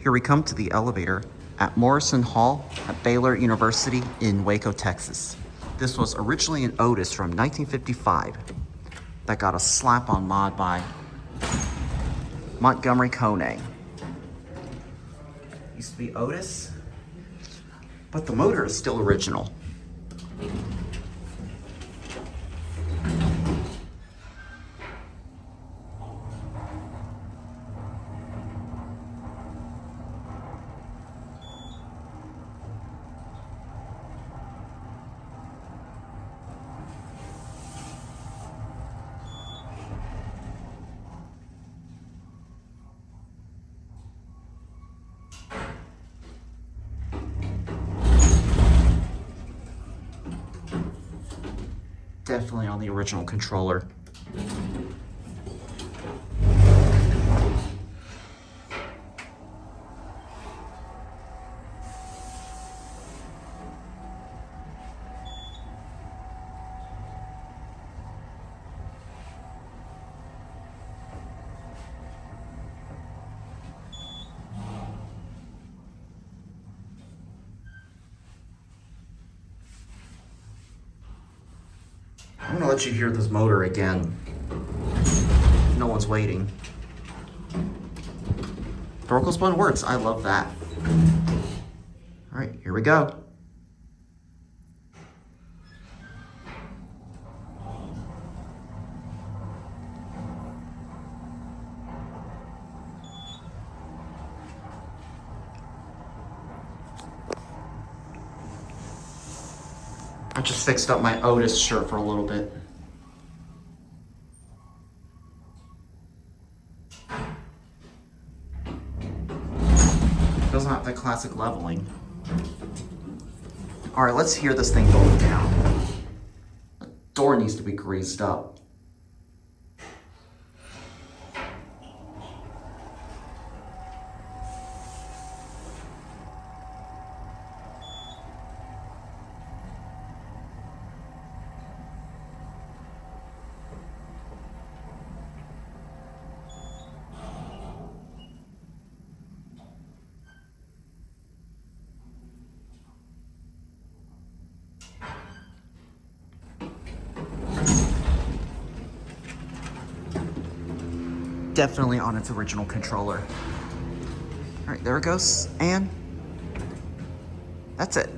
Here we come to the elevator at Morrison Hall at Baylor University in Waco, Texas. This was originally an Otis from 1955 that got a slap-on mod by Montgomery Kone. Used to be Otis, but the motor is still original. Definitely on the original controller. I'm gonna let you hear this motor again. No one's waiting. Vertical spun works, I love that. All right, here we go. I just fixed up my Otis shirt for a little bit. Doesn't have that classic leveling. All right, let's hear this thing going down. The door needs to be greased up. Definitely on its original controller. All right, there it goes, and that's it.